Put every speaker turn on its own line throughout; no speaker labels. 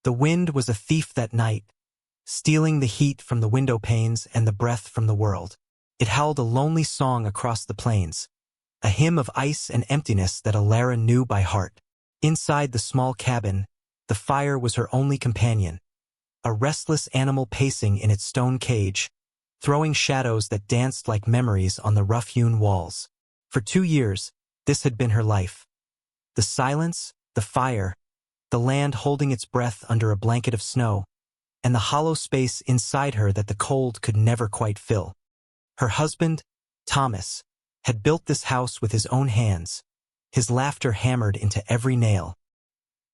The wind was a thief that night, stealing the heat from the window panes and the breath from the world. It howled a lonely song across the plains, a hymn of ice and emptiness that Alara knew by heart. Inside the small cabin, the fire was her only companion, a restless animal pacing in its stone cage, throwing shadows that danced like memories on the rough-hewn walls. For 2 years, this had been her life. The silence, the fire, the land holding its breath under a blanket of snow, and the hollow space inside her that the cold could never quite fill. Her husband, Thomas, had built this house with his own hands, his laughter hammered into every nail.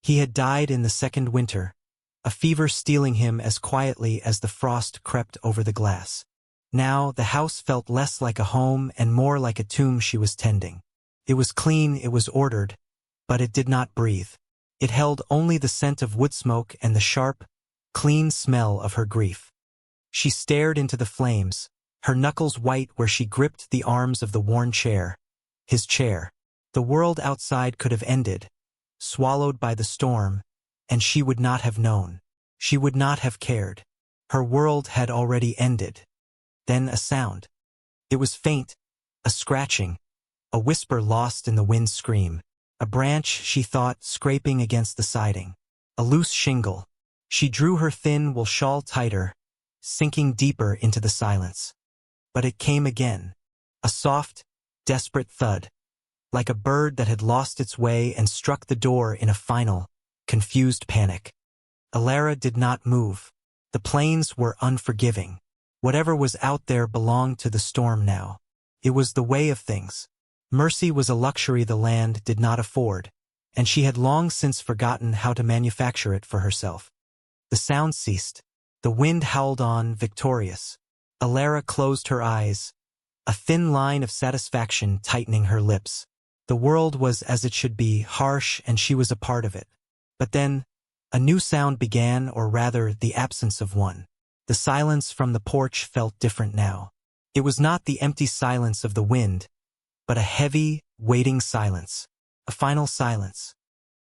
He had died in the second winter, a fever stealing him as quietly as the frost crept over the glass. Now the house felt less like a home and more like a tomb she was tending. It was clean, it was ordered, but it did not breathe. It held only the scent of wood smoke and the sharp, clean smell of her grief. She stared into the flames, her knuckles white where she gripped the arms of the worn chair. His chair. The world outside could have ended, swallowed by the storm, and she would not have known. She would not have cared. Her world had already ended. Then a sound. It was faint, a scratching, a whisper lost in the wind's scream. A branch, she thought, scraping against the siding. A loose shingle. She drew her thin wool shawl tighter, sinking deeper into the silence. But it came again. A soft, desperate thud, like a bird that had lost its way and struck the door in a final, confused panic. Alara did not move. The plains were unforgiving. Whatever was out there belonged to the storm now. It was the way of things. Mercy was a luxury the land did not afford, and she had long since forgotten how to manufacture it for herself. The sound ceased. The wind howled on, victorious. Alara closed her eyes, a thin line of satisfaction tightening her lips. The world was as it should be, harsh, and she was a part of it. But then, a new sound began, or rather, the absence of one. The silence from the porch felt different now. It was not the empty silence of the wind, but a heavy, waiting silence. A final silence.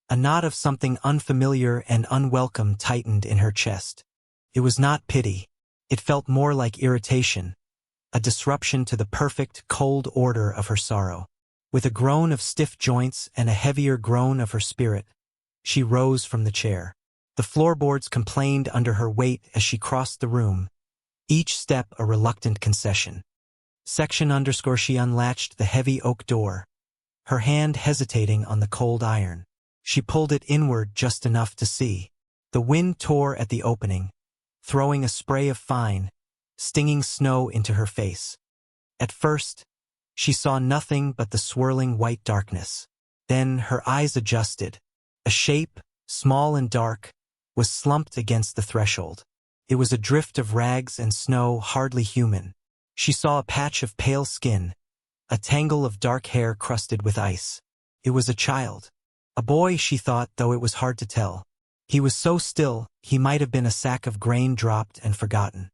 A knot of something unfamiliar and unwelcome tightened in her chest. It was not pity. It felt more like irritation, a disruption to the perfect, cold order of her sorrow. With a groan of stiff joints and a heavier groan of her spirit, she rose from the chair. The floorboards complained under her weight as she crossed the room, each step a reluctant concession. She unlatched the heavy oak door, her hand hesitating on the cold iron. She pulled it inward just enough to see. The wind tore at the opening, throwing a spray of fine, stinging snow into her face. At first, she saw nothing but the swirling white darkness. Then her eyes adjusted. A shape, small and dark, was slumped against the threshold. It was a drift of rags and snow, hardly human. She saw a patch of pale skin, a tangle of dark hair crusted with ice. It was a child. A boy, she thought, though it was hard to tell. He was so still, he might have been a sack of grain dropped and forgotten.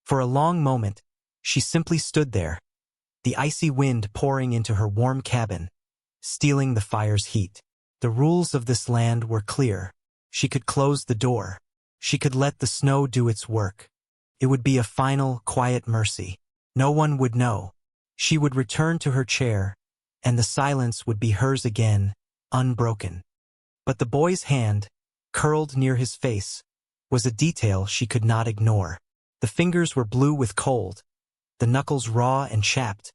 For a long moment, she simply stood there, the icy wind pouring into her warm cabin, stealing the fire's heat. The rules of this land were clear. She could close the door. She could let the snow do its work. It would be a final, quiet mercy. No one would know. She would return to her chair, and the silence would be hers again, unbroken. But the boy's hand, curled near his face, was a detail she could not ignore. The fingers were blue with cold, the knuckles raw and chapped,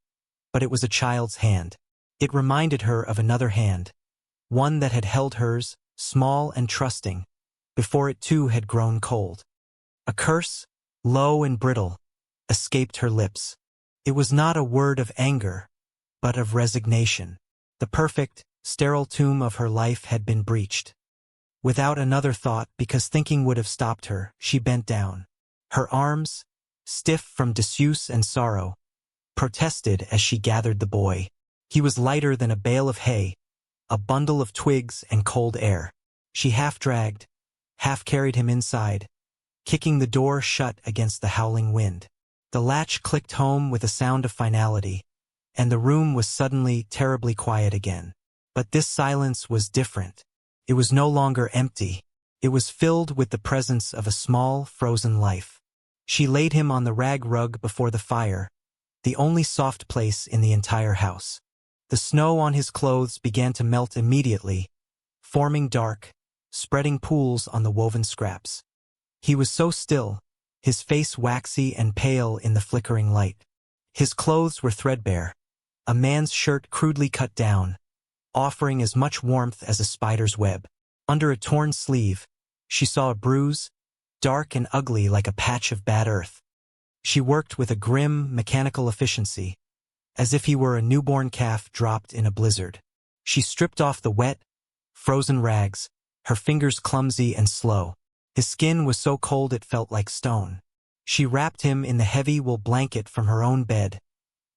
but it was a child's hand. It reminded her of another hand, one that had held hers, small and trusting, before it too had grown cold. A curse, low and brittle, escaped her lips. It was not a word of anger, but of resignation. The perfect, sterile tomb of her life had been breached. Without another thought, because thinking would have stopped her, she bent down. Her arms, stiff from disuse and sorrow, protested as she gathered the boy. He was lighter than a bale of hay, a bundle of twigs and cold air. She half-dragged, half-carried him inside, kicking the door shut against the howling wind. The latch clicked home with a sound of finality, and the room was suddenly terribly quiet again. But this silence was different. It was no longer empty. It was filled with the presence of a small, frozen life. She laid him on the rag rug before the fire, the only soft place in the entire house. The snow on his clothes began to melt immediately, forming dark, spreading pools on the woven scraps. He was so still, his face waxy and pale in the flickering light. His clothes were threadbare, a man's shirt crudely cut down, offering as much warmth as a spider's web. Under a torn sleeve, she saw a bruise, dark and ugly like a patch of bad earth. She worked with a grim, mechanical efficiency, as if he were a newborn calf dropped in a blizzard. She stripped off the wet, frozen rags, her fingers clumsy and slow. His skin was so cold it felt like stone. She wrapped him in the heavy wool blanket from her own bed,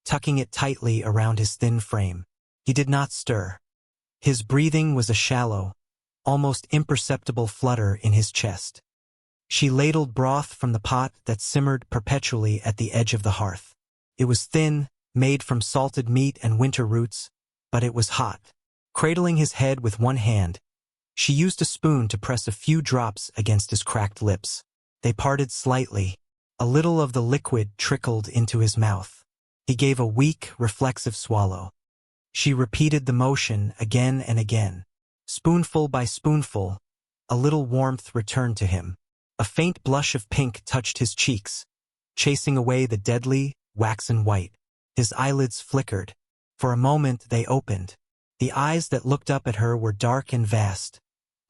tucking it tightly around his thin frame. He did not stir. His breathing was a shallow, almost imperceptible flutter in his chest. She ladled broth from the pot that simmered perpetually at the edge of the hearth. It was thin, made from salted meat and winter roots, but it was hot. Cradling his head with one hand, she used a spoon to press a few drops against his cracked lips. They parted slightly. A little of the liquid trickled into his mouth. He gave a weak, reflexive swallow. She repeated the motion again and again. Spoonful by spoonful, a little warmth returned to him. A faint blush of pink touched his cheeks, chasing away the deadly, waxen white. His eyelids flickered. For a moment they opened. The eyes that looked up at her were dark and vast,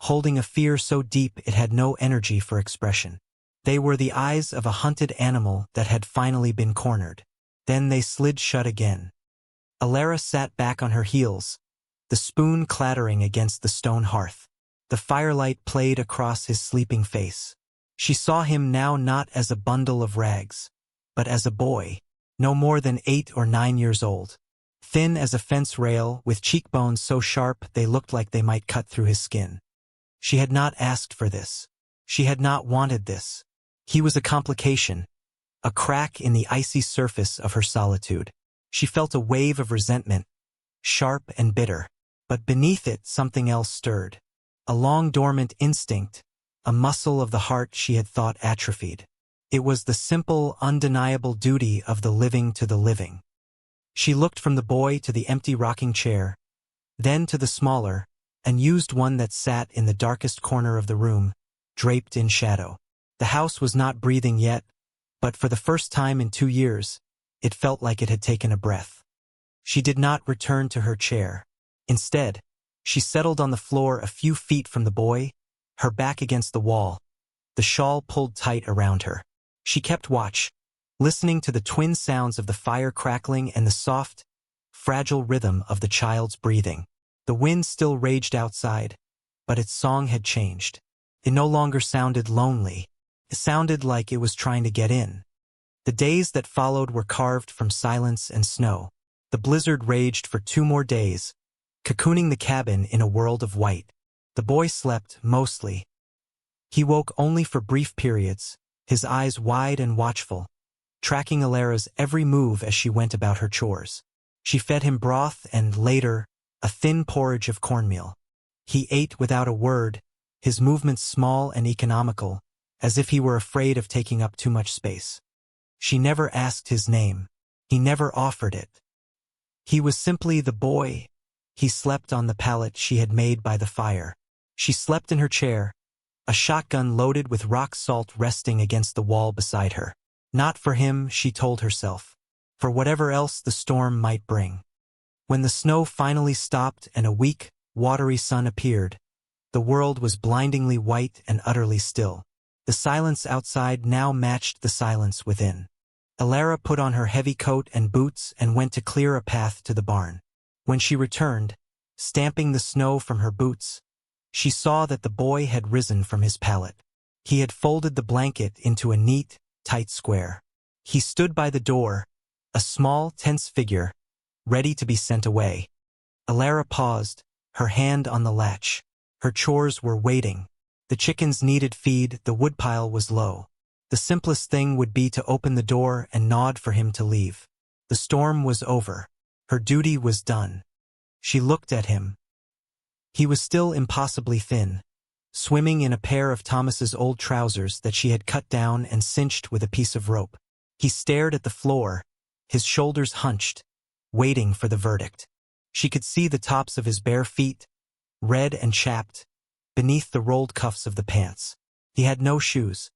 holding a fear so deep it had no energy for expression. They were the eyes of a hunted animal that had finally been cornered. Then they slid shut again. Alara sat back on her heels, the spoon clattering against the stone hearth. The firelight played across his sleeping face. She saw him now not as a bundle of rags, but as a boy, no more than 8 or 9 years old. Thin as a fence rail, with cheekbones so sharp they looked like they might cut through his skin. She had not asked for this. She had not wanted this. He was a complication, a crack in the icy surface of her solitude. She felt a wave of resentment, sharp and bitter, but beneath it something else stirred. A long-dormant instinct, a muscle of the heart she had thought atrophied. It was the simple, undeniable duty of the living to the living. She looked from the boy to the empty rocking chair, then to the smaller, unused one that sat in the darkest corner of the room, draped in shadow. The house was not breathing yet, but for the first time in 2 years, it felt like it had taken a breath. She did not return to her chair. Instead, she settled on the floor a few feet from the boy, her back against the wall, the shawl pulled tight around her. She kept watch, listening to the twin sounds of the fire crackling and the soft, fragile rhythm of the child's breathing. The wind still raged outside, but its song had changed. It no longer sounded lonely. It sounded like it was trying to get in. The days that followed were carved from silence and snow. The blizzard raged for 2 more days, cocooning the cabin in a world of white. The boy slept, mostly. He woke only for brief periods, his eyes wide and watchful, tracking Alara's every move as she went about her chores. She fed him broth and, later, a thin porridge of cornmeal. He ate without a word, his movements small and economical, as if he were afraid of taking up too much space. She never asked his name. He never offered it. He was simply the boy. He slept on the pallet she had made by the fire. She slept in her chair, a shotgun loaded with rock salt resting against the wall beside her. Not for him, she told herself. For whatever else the storm might bring. When the snow finally stopped and a weak, watery sun appeared, the world was blindingly white and utterly still. The silence outside now matched the silence within. Alara put on her heavy coat and boots and went to clear a path to the barn. When she returned, stamping the snow from her boots, she saw that the boy had risen from his pallet. He had folded the blanket into a neat, tight square. He stood by the door, a small, tense figure, ready to be sent away. Alara paused, her hand on the latch. Her chores were waiting. The chickens needed feed, the woodpile was low. The simplest thing would be to open the door and nod for him to leave. The storm was over. Her duty was done. She looked at him. He was still impossibly thin, swimming in a pair of Thomas's old trousers that she had cut down and cinched with a piece of rope. He stared at the floor, his shoulders hunched, waiting for the verdict. She could see the tops of his bare feet, red and chapped, beneath the rolled cuffs of the pants. He had no shoes.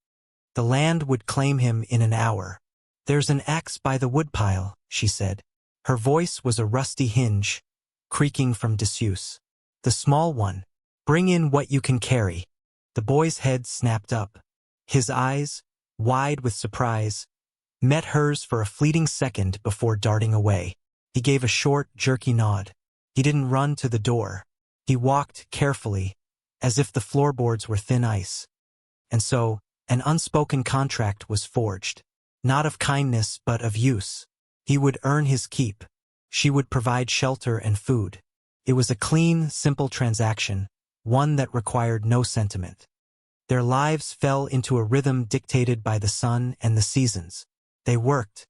The land would claim him in an hour. "There's an axe by the woodpile," she said. Her voice was a rusty hinge, creaking from disuse. "The small one. Bring in what you can carry." The boy's head snapped up. His eyes, wide with surprise, met hers for a fleeting second before darting away. He gave a short, jerky nod. He didn't run to the door. He walked carefully, as if the floorboards were thin ice. And so, an unspoken contract was forged. Not of kindness, but of use. He would earn his keep. She would provide shelter and food. It was a clean, simple transaction, one that required no sentiment. Their lives fell into a rhythm dictated by the sun and the seasons. They worked.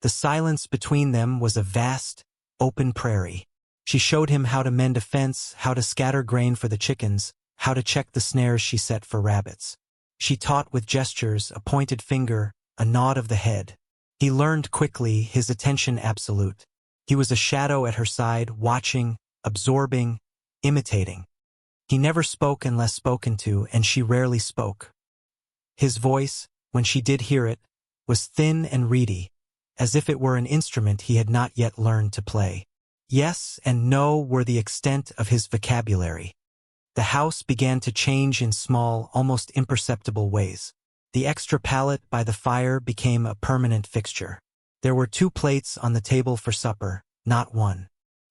The silence between them was a vast, open prairie. She showed him how to mend a fence, how to scatter grain for the chickens, how to check the snares she set for rabbits. She taught with gestures, a pointed finger, a nod of the head. He learned quickly, his attention absolute. He was a shadow at her side, watching, absorbing, imitating. He never spoke unless spoken to, and she rarely spoke. His voice, when she did hear it, was thin and reedy, as if it were an instrument he had not yet learned to play. Yes and no were the extent of his vocabulary. The house began to change in small, almost imperceptible ways. The extra pallet by the fire became a permanent fixture. There were 2 plates on the table for supper, not one.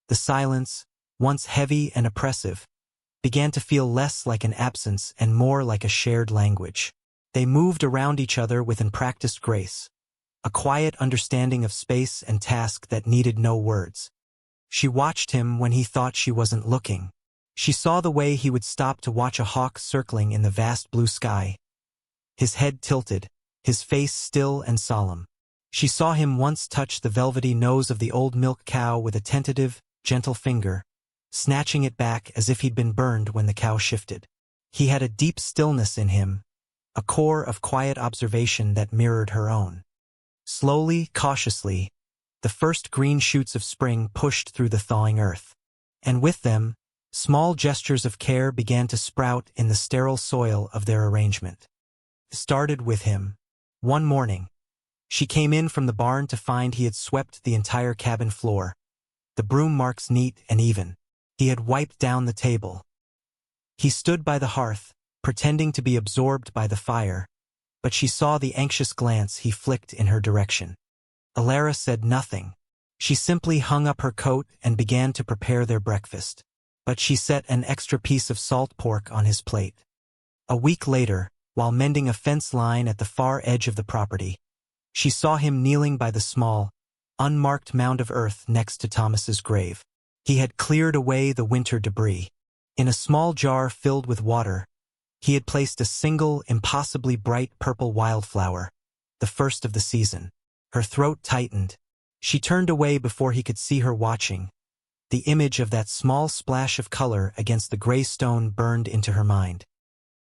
The silence, once heavy and oppressive, began to feel less like an absence and more like a shared language. They moved around each other with unpracticed grace, a quiet understanding of space and task that needed no words. She watched him when he thought she wasn't looking. She saw the way he would stop to watch a hawk circling in the vast blue sky. His head tilted, his face still and solemn. She saw him once touch the velvety nose of the old milk cow with a tentative, gentle finger, snatching it back as if he'd been burned when the cow shifted. He had a deep stillness in him, a core of quiet observation that mirrored her own. Slowly, cautiously, the first green shoots of spring pushed through the thawing earth. And with them, small gestures of care began to sprout in the sterile soil of their arrangement. It started with him. One morning, she came in from the barn to find he had swept the entire cabin floor, the broom marks neat and even. He had wiped down the table. He stood by the hearth, pretending to be absorbed by the fire, but she saw the anxious glance he flicked in her direction. Alara said nothing. She simply hung up her coat and began to prepare their breakfast. But she set an extra piece of salt pork on his plate. A week later, while mending a fence line at the far edge of the property, she saw him kneeling by the small, unmarked mound of earth next to Thomas's grave. He had cleared away the winter debris. In a small jar filled with water, he had placed a single, impossibly bright purple wildflower, the first of the season. Her throat tightened. She turned away before he could see her watching. The image of that small splash of color against the gray stone burned into her mind.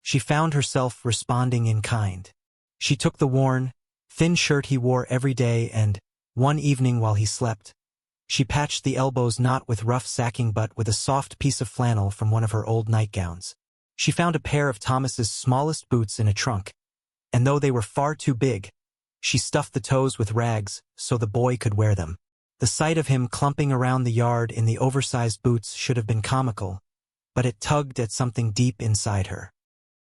She found herself responding in kind. She took the worn, thin shirt he wore every day and, one evening while he slept, she patched the elbows not with rough sacking but with a soft piece of flannel from one of her old nightgowns. She found a pair of Thomas's smallest boots in a trunk, and though they were far too big, she stuffed the toes with rags so the boy could wear them. The sight of him clumping around the yard in the oversized boots should have been comical, but it tugged at something deep inside her.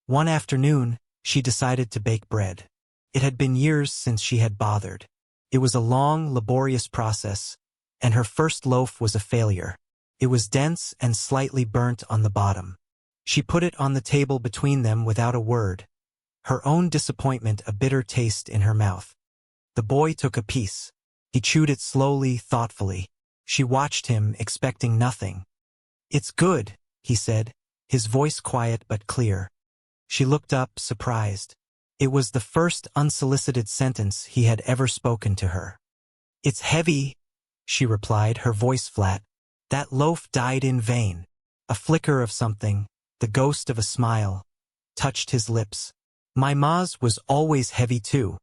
One afternoon, she decided to bake bread. It had been years since she had bothered. It was a long, laborious process, and her first loaf was a failure. It was dense and slightly burnt on the bottom. She put it on the table between them without a word, her own disappointment a bitter taste in her mouth. The boy took a piece. He chewed it slowly, thoughtfully. She watched him, expecting nothing. "It's good," he said, his voice quiet but clear. She looked up, surprised. It was the first unsolicited sentence he had ever spoken to her. "It's heavy," she replied, her voice flat. "That loaf died in vain." A flicker of something, the ghost of a smile, touched his lips. My ma's was always heavy too.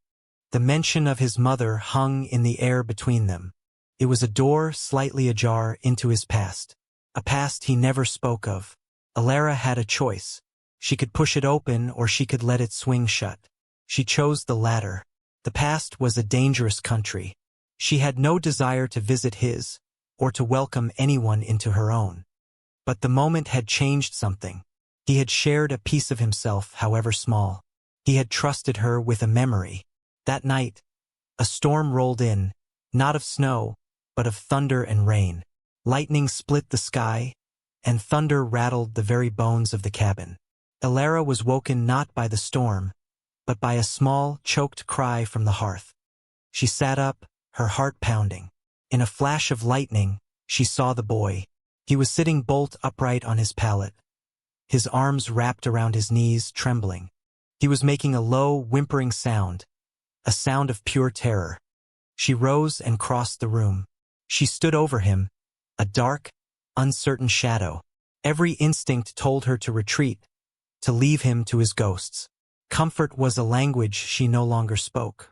The mention of his mother hung in the air between them. It was a door slightly ajar into his past. A past he never spoke of. Alara had a choice. She could push it open or she could let it swing shut. She chose the latter. The past was a dangerous country. She had no desire to visit his, or to welcome anyone into her own. But the moment had changed something. He had shared a piece of himself, however small. He had trusted her with a memory. That night, a storm rolled in, not of snow, but of thunder and rain. Lightning split the sky, and thunder rattled the very bones of the cabin. Alara was woken not by the storm, but by a small, choked cry from the hearth. She sat up, her heart pounding. In a flash of lightning, she saw the boy. He was sitting bolt upright on his pallet, his arms wrapped around his knees, trembling. He was making a low, whimpering sound, a sound of pure terror. She rose and crossed the room. She stood over him, a dark, uncertain shadow. Every instinct told her to retreat, to leave him to his ghosts. Comfort was a language she no longer spoke.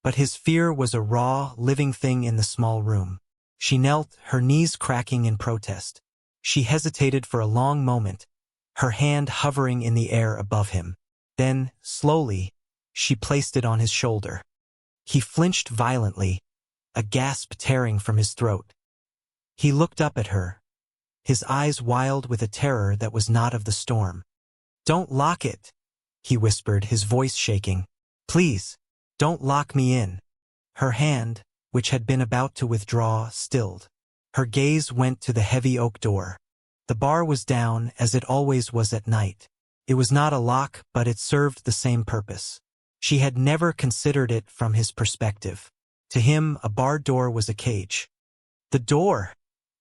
But his fear was a raw, living thing in the small room. She knelt, her knees cracking in protest. She hesitated for a long moment, her hand hovering in the air above him. Then, slowly, she placed it on his shoulder. He flinched violently, a gasp tearing from his throat. He looked up at her, his eyes wild with a terror that was not of the storm. "Don't lock it," he whispered, his voice shaking. "Please, don't lock me in." Her hand, which had been about to withdraw, stilled. Her gaze went to the heavy oak door. The bar was down, as it always was at night. It was not a lock, but it served the same purpose. She had never considered it from his perspective. To him, a barred door was a cage. "The door,"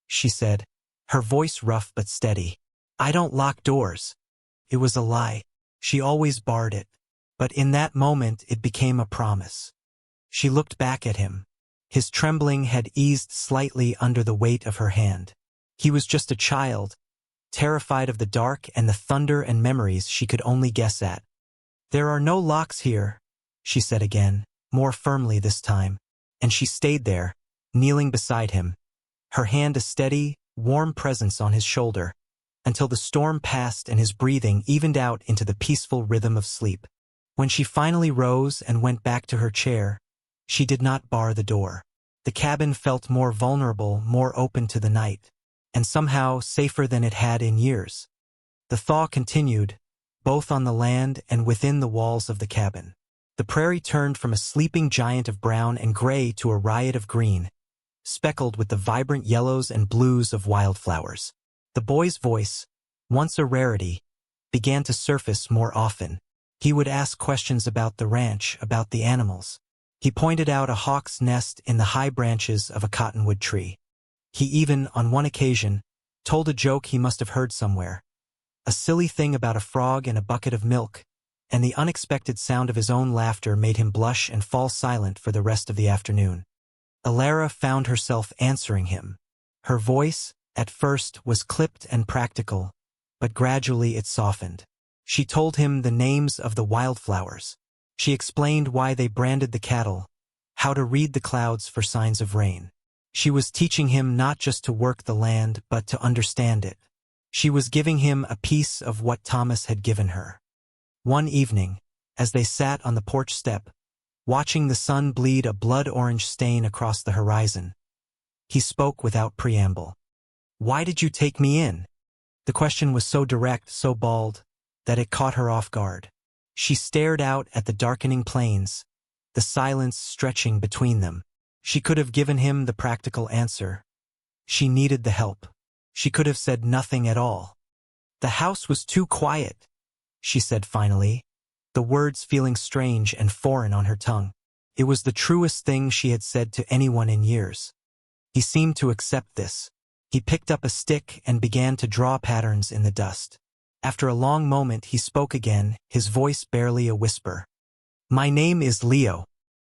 she said, her voice rough but steady. "I don't lock doors." It was a lie. She always barred it. But in that moment it became a promise. She looked back at him. His trembling had eased slightly under the weight of her hand. He was just a child, terrified of the dark and the thunder and memories she could only guess at. "There are no locks here," she said again, more firmly this time, and she stayed there, kneeling beside him, her hand a steady, warm presence on his shoulder, until the storm passed and his breathing evened out into the peaceful rhythm of sleep. When she finally rose and went back to her chair, she did not bar the door. The cabin felt more vulnerable, more open to the night, and somehow safer than it had in years. The thaw continued, both on the land and within the walls of the cabin. The prairie turned from a sleeping giant of brown and gray to a riot of green, speckled with the vibrant yellows and blues of wildflowers. The boy's voice, once a rarity, began to surface more often. He would ask questions about the ranch, about the animals. He pointed out a hawk's nest in the high branches of a cottonwood tree. He even, on one occasion, told a joke he must have heard somewhere. A silly thing about a frog and a bucket of milk, and the unexpected sound of his own laughter made him blush and fall silent for the rest of the afternoon. Alara found herself answering him. Her voice, at first, was clipped and practical, but gradually it softened. She told him the names of the wildflowers. She explained why they branded the cattle, how to read the clouds for signs of rain. She was teaching him not just to work the land, but to understand it. She was giving him a piece of what Thomas had given her. One evening, as they sat on the porch step, watching the sun bleed a blood-orange stain across the horizon, he spoke without preamble. "Why did you take me in?" The question was so direct, so bald, that it caught her off guard. She stared out at the darkening plains, the silence stretching between them. She could have given him the practical answer. She needed the help. She could have said nothing at all. "The house was too quiet," she said finally, the words feeling strange and foreign on her tongue. It was the truest thing she had said to anyone in years. He seemed to accept this. He picked up a stick and began to draw patterns in the dust. After a long moment he spoke again, his voice barely a whisper. "My name is Leo."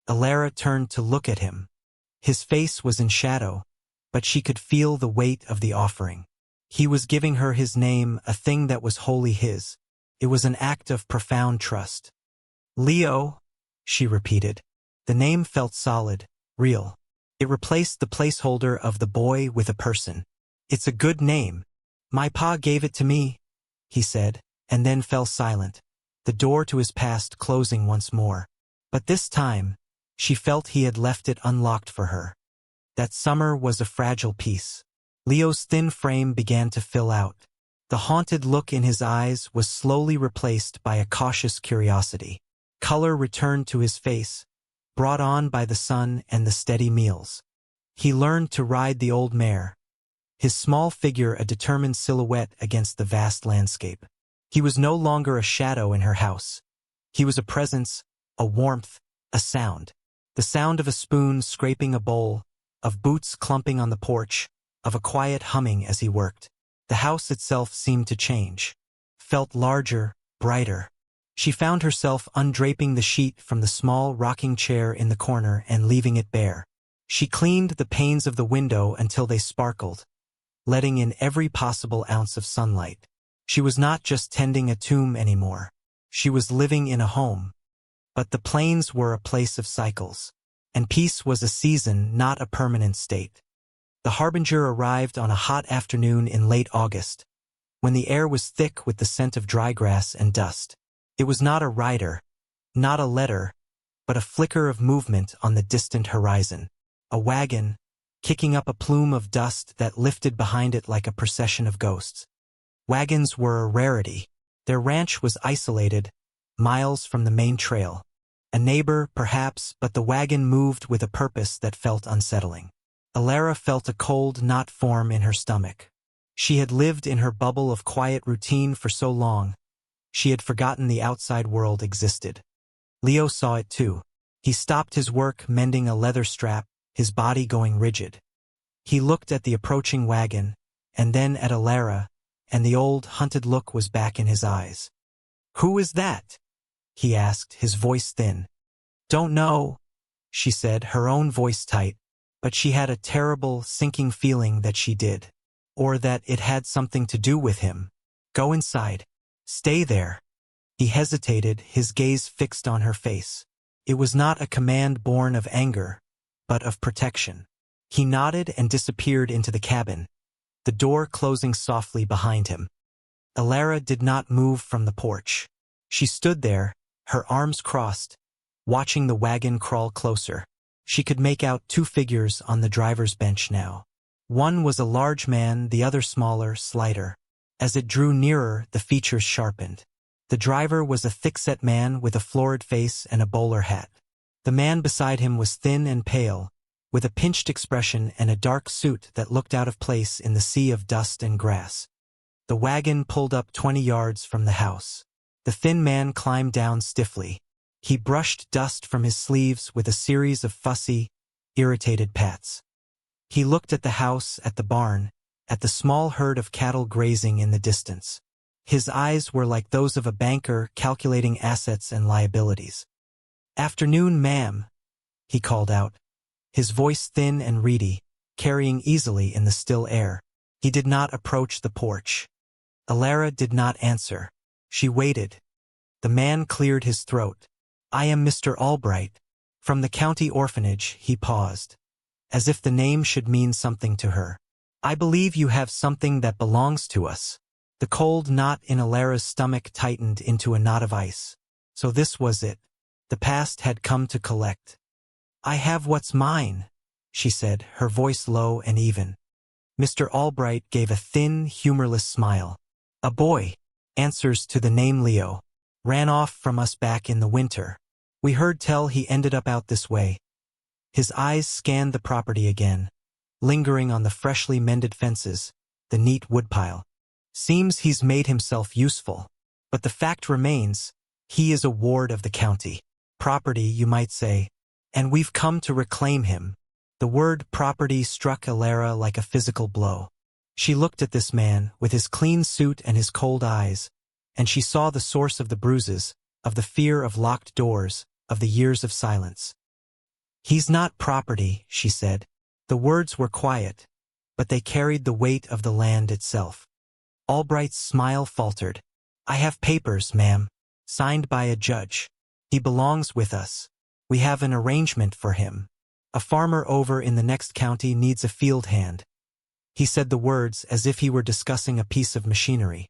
Alara turned to look at him. His face was in shadow, but she could feel the weight of the offering. He was giving her his name, a thing that was wholly his. It was an act of profound trust. Leo, she repeated. The name felt solid, real. It replaced the placeholder of the boy with a person. It's a good name. My pa gave it to me, he said, and then fell silent, the door to his past closing once more. But this time, she felt he had left it unlocked for her. That summer was a fragile piece. Leo's thin frame began to fill out. The haunted look in his eyes was slowly replaced by a cautious curiosity. Color returned to his face, brought on by the sun and the steady meals. He learned to ride the old mare, his small figure a determined silhouette against the vast landscape. He was no longer a shadow in her house. He was a presence, a warmth, a sound. The sound of a spoon scraping a bowl, of boots clumping on the porch, of a quiet humming as he worked. The house itself seemed to change, felt larger, brighter. She found herself undraping the sheet from the small rocking chair in the corner and leaving it bare. She cleaned the panes of the window until they sparkled, letting in every possible ounce of sunlight. She was not just tending a tomb anymore. She was living in a home. But the plains were a place of cycles, and peace was a season, not a permanent state. The harbinger arrived on a hot afternoon in late August, when the air was thick with the scent of dry grass and dust. It was not a rider, not a letter, but a flicker of movement on the distant horizon. A wagon, kicking up a plume of dust that lifted behind it like a procession of ghosts. Wagons were a rarity. Their ranch was isolated, miles from the main trail. A neighbor, perhaps, but the wagon moved with a purpose that felt unsettling. Alara felt a cold knot form in her stomach. She had lived in her bubble of quiet routine for so long, she had forgotten the outside world existed. Leo saw it too. He stopped his work mending a leather strap, his body going rigid. He looked at the approaching wagon, and then at Alara, and the old, hunted look was back in his eyes. "Who is that?" he asked, his voice thin. "Don't know," she said, her own voice tight, but she had a terrible, sinking feeling that she did. Or that it had something to do with him. "Go inside. Stay there." He hesitated, his gaze fixed on her face. It was not a command born of anger, but of protection. He nodded and disappeared into the cabin, the door closing softly behind him. Alara did not move from the porch. She stood there, her arms crossed, watching the wagon crawl closer. She could make out two figures on the driver's bench now. One was a large man, the other smaller, slighter. As it drew nearer, the features sharpened. The driver was a thick-set man with a florid face and a bowler hat. The man beside him was thin and pale, with a pinched expression and a dark suit that looked out of place in the sea of dust and grass. The wagon pulled up 20 yards from the house. The thin man climbed down stiffly. He brushed dust from his sleeves with a series of fussy, irritated pats. He looked at the house, at the barn, at the small herd of cattle grazing in the distance. His eyes were like those of a banker calculating assets and liabilities. "Afternoon, ma'am," he called out, his voice thin and reedy, carrying easily in the still air. He did not approach the porch. Alara did not answer. She waited. The man cleared his throat. "I am Mr. Albright. From the county orphanage," he paused, as if the name should mean something to her. "I believe you have something that belongs to us." The cold knot in Alara's stomach tightened into a knot of ice. So this was it. The past had come to collect. "I have what's mine," she said, her voice low and even. Mr. Albright gave a thin, humorless smile. "A boy," answers to the name Leo, "ran off from us back in the winter. We heard tell he ended up out this way." His eyes scanned the property again, lingering on the freshly mended fences, the neat woodpile. "Seems he's made himself useful. But the fact remains, he is a ward of the county. Property, you might say. And we've come to reclaim him." The word property struck Alara like a physical blow. She looked at this man, with his clean suit and his cold eyes, and she saw the source of the bruises, of the fear of locked doors, of the years of silence. "He's not property," she said. The words were quiet, but they carried the weight of the land itself. Albright's smile faltered. I have papers, ma'am, signed by a judge. He belongs with us. We have an arrangement for him. A farmer over in the next county needs a field hand. He said the words as if he were discussing a piece of machinery.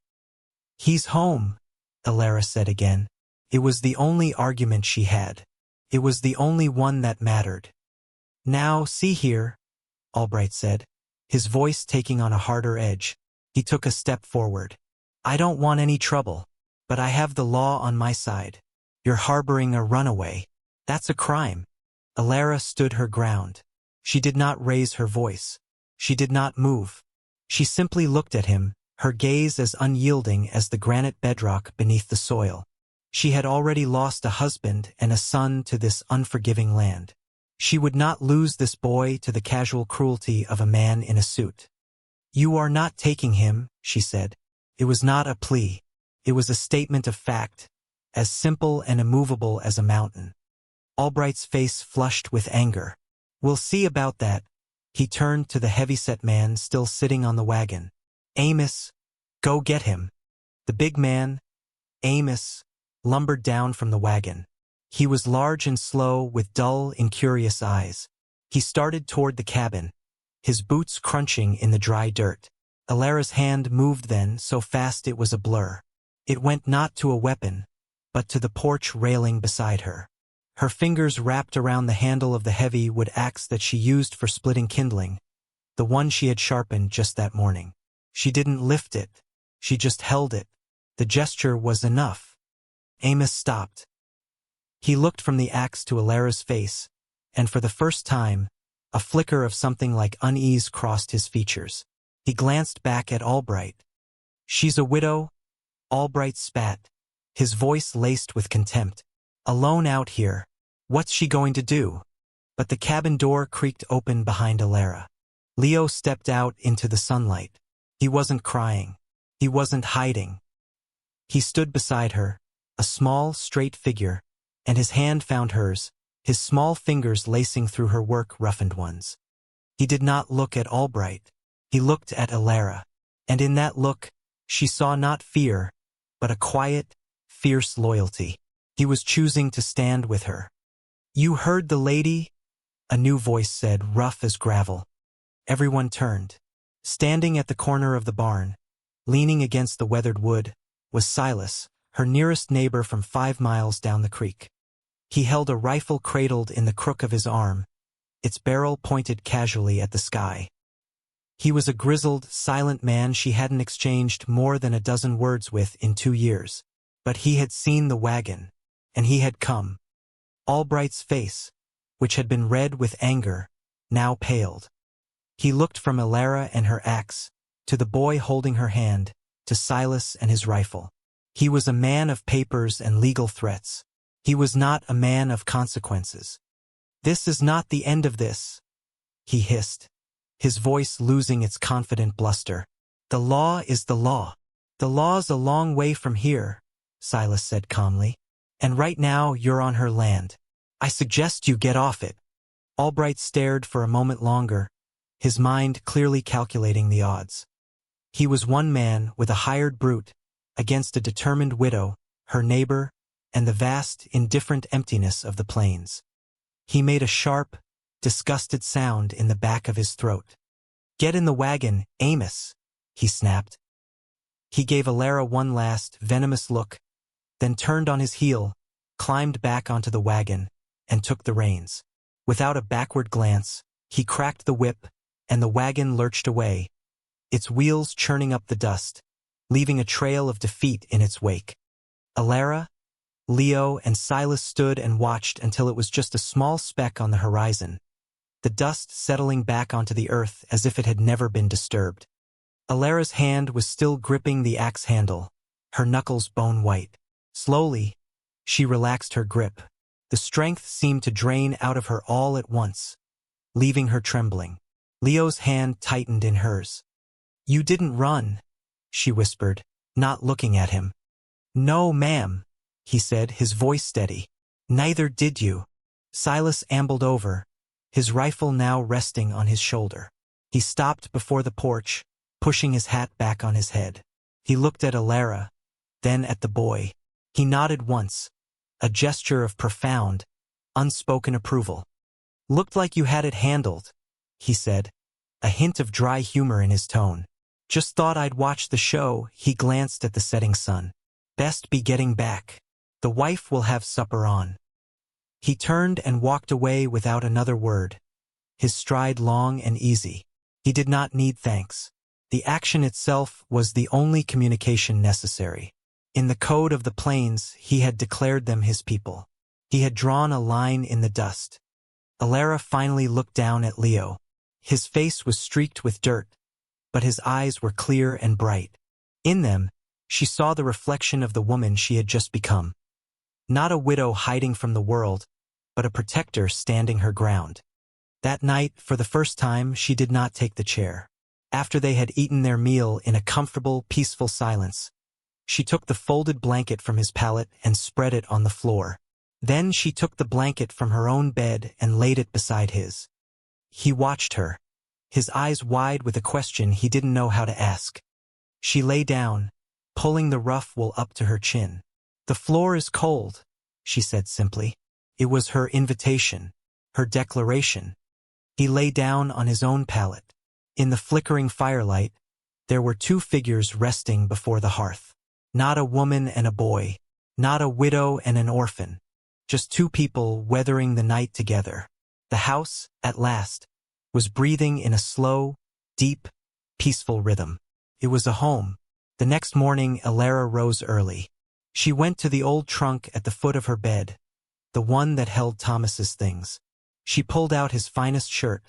He's home, Alara said again. It was the only argument she had. It was the only one that mattered. Now, see here, Albright said, his voice taking on a harder edge. He took a step forward. I don't want any trouble, but I have the law on my side. You're harboring a runaway. That's a crime. Alara stood her ground. She did not raise her voice. She did not move. She simply looked at him, her gaze as unyielding as the granite bedrock beneath the soil. She had already lost a husband and a son to this unforgiving land. She would not lose this boy to the casual cruelty of a man in a suit. You are not taking him, she said. It was not a plea. It was a statement of fact, as simple and immovable as a mountain. Albright's face flushed with anger. We'll see about that. He turned to the heavy-set man still sitting on the wagon. Amos, go get him. The big man, Amos, lumbered down from the wagon. He was large and slow with dull, incurious eyes. He started toward the cabin, his boots crunching in the dry dirt. Alara's hand moved then so fast it was a blur. It went not to a weapon, but to the porch railing beside her. Her fingers wrapped around the handle of the heavy wood axe that she used for splitting kindling, the one she had sharpened just that morning. She didn't lift it. She just held it. The gesture was enough. Amos stopped. He looked from the axe to Alara's face, and for the first time, a flicker of something like unease crossed his features. He glanced back at Albright. She's a widow? Albright spat, his voice laced with contempt. Alone out here. What's she going to do? But the cabin door creaked open behind Alara. Leo stepped out into the sunlight. He wasn't crying. He wasn't hiding. He stood beside her, a small, straight figure, and his hand found hers, his small fingers lacing through her work-roughened ones. He did not look at Albright. He looked at Alara, and in that look, she saw not fear, but a quiet, fierce loyalty. He was choosing to stand with her. You heard the lady? A new voice said, rough as gravel. Everyone turned. Standing at the corner of the barn, leaning against the weathered wood, was Silas, her nearest neighbor from 5 miles down the creek. He held a rifle cradled in the crook of his arm, its barrel pointed casually at the sky. He was a grizzled, silent man she hadn't exchanged more than a dozen words with in 2 years. But he had seen the wagon, and he had come. Albright's face, which had been red with anger, now paled. He looked from Alara and her axe, to the boy holding her hand, to Silas and his rifle. He was a man of papers and legal threats. He was not a man of consequences. This is not the end of this, he hissed, his voice losing its confident bluster. The law is the law. The law's a long way from here, Silas said calmly. And right now you're on her land. I suggest you get off it. Albright stared for a moment longer, his mind clearly calculating the odds. He was one man with a hired brute against a determined widow, her neighbor, and the vast, indifferent emptiness of the plains. He made a sharp, disgusted sound in the back of his throat. Get in the wagon, Amos, he snapped. He gave Alara one last, venomous look, then turned on his heel, climbed back onto the wagon, and took the reins. Without a backward glance, he cracked the whip, and the wagon lurched away, its wheels churning up the dust, leaving a trail of defeat in its wake. Alara, Leo, and Silas stood and watched until it was just a small speck on the horizon, the dust settling back onto the earth as if it had never been disturbed. Alara's hand was still gripping the axe handle, her knuckles bone-white. Slowly, she relaxed her grip. The strength seemed to drain out of her all at once, leaving her trembling. Leo's hand tightened in hers. You didn't run, she whispered, not looking at him. No, ma'am, he said, his voice steady. Neither did you. Silas ambled over, his rifle now resting on his shoulder. He stopped before the porch, pushing his hat back on his head. He looked at Alara, then at the boy. He nodded once, a gesture of profound, unspoken approval. "Looked like you had it handled," he said, a hint of dry humor in his tone. "Just thought I'd watch the show." He glanced at the setting sun. "Best be getting back. The wife will have supper on." He turned and walked away without another word, his stride long and easy. He did not need thanks. The action itself was the only communication necessary. In the code of the plains, he had declared them his people. He had drawn a line in the dust. Alara finally looked down at Leo. His face was streaked with dirt, but his eyes were clear and bright. In them, she saw the reflection of the woman she had just become. Not a widow hiding from the world, but a protector standing her ground. That night, for the first time, she did not take the chair. After they had eaten their meal in a comfortable, peaceful silence, she took the folded blanket from his pallet and spread it on the floor. Then she took the blanket from her own bed and laid it beside his. He watched her, his eyes wide with a question he didn't know how to ask. She lay down, pulling the rough wool up to her chin. "The floor is cold," she said simply. It was her invitation, her declaration. He lay down on his own pallet. In the flickering firelight, there were two figures resting before the hearth. Not a woman and a boy, not a widow and an orphan. Just two people weathering the night together. The house, at last, was breathing in a slow, deep, peaceful rhythm. It was a home. The next morning, Alara rose early. She went to the old trunk at the foot of her bed, the one that held Thomas's things. She pulled out his finest shirt,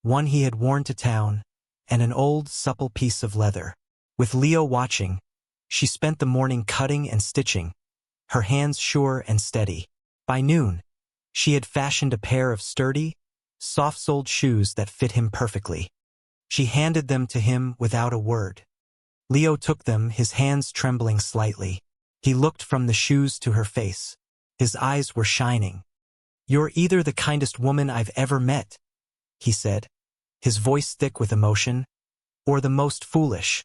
one he had worn to town, and an old, supple piece of leather. With Leo watching, she spent the morning cutting and stitching, her hands sure and steady. By noon, she had fashioned a pair of sturdy, soft-soled shoes that fit him perfectly. She handed them to him without a word. Leo took them, his hands trembling slightly. He looked from the shoes to her face. His eyes were shining. "You're either the kindest woman I've ever met," he said, his voice thick with emotion, "or the most foolish."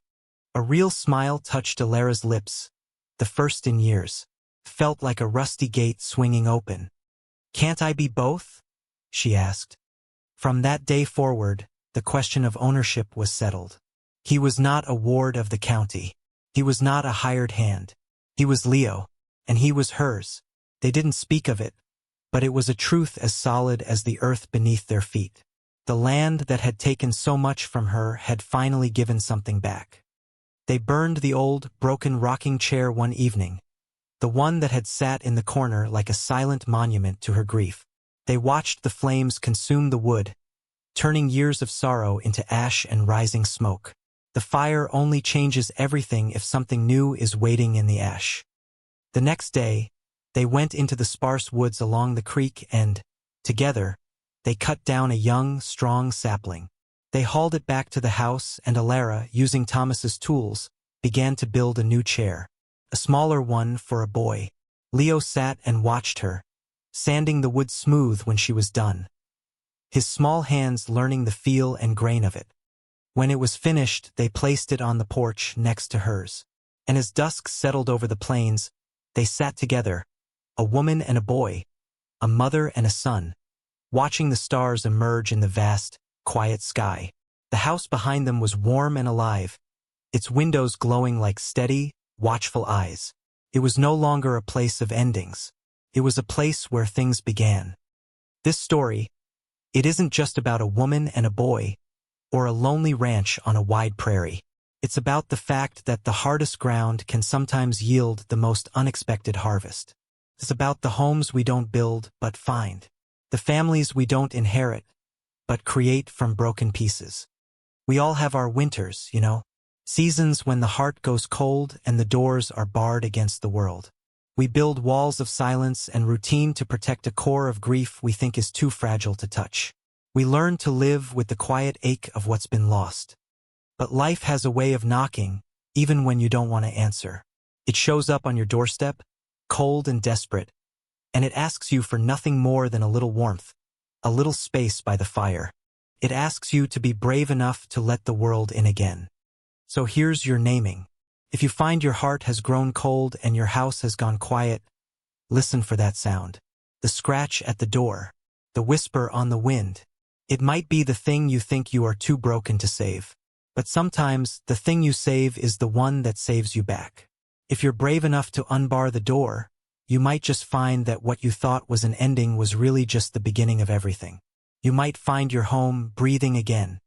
A real smile touched Alara's lips, the first in years. Felt like a rusty gate swinging open. "Can't I be both?" she asked. From that day forward, the question of ownership was settled. He was not a ward of the county. He was not a hired hand. He was Leo, and he was hers. They didn't speak of it, but it was a truth as solid as the earth beneath their feet. The land that had taken so much from her had finally given something back. They burned the old, broken rocking chair one evening, the one that had sat in the corner like a silent monument to her grief. They watched the flames consume the wood, turning years of sorrow into ash and rising smoke. The fire only changes everything if something new is waiting in the ash. The next day, they went into the sparse woods along the creek and, together, they cut down a young, strong sapling. They hauled it back to the house, and Alara, using Thomas's tools, began to build a new chair. A smaller one for a boy. Leo sat and watched her, sanding the wood smooth when she was done, his small hands learning the feel and grain of it. When it was finished, they placed it on the porch next to hers. And as dusk settled over the plains, they sat together, a woman and a boy, a mother and a son, watching the stars emerge in the vast, quiet sky. The house behind them was warm and alive, its windows glowing like steady, watchful eyes. It was no longer a place of endings. It was a place where things began. This story, it isn't just about a woman and a boy, or a lonely ranch on a wide prairie. It's about the fact that the hardest ground can sometimes yield the most unexpected harvest. It's about the homes we don't build but find, the families we don't inherit but create from broken pieces. We all have our winters, you know, seasons when the heart goes cold and the doors are barred against the world. We build walls of silence and routine to protect a core of grief we think is too fragile to touch. We learn to live with the quiet ache of what's been lost. But life has a way of knocking, even when you don't want to answer. It shows up on your doorstep, cold and desperate, and it asks you for nothing more than a little warmth, a little space by the fire. It asks you to be brave enough to let the world in again. So here's your naming. If you find your heart has grown cold and your house has gone quiet, listen for that sound. The scratch at the door. The whisper on the wind. It might be the thing you think you are too broken to save. But sometimes, the thing you save is the one that saves you back. If you're brave enough to unbar the door, you might just find that what you thought was an ending was really just the beginning of everything. You might find your home breathing again,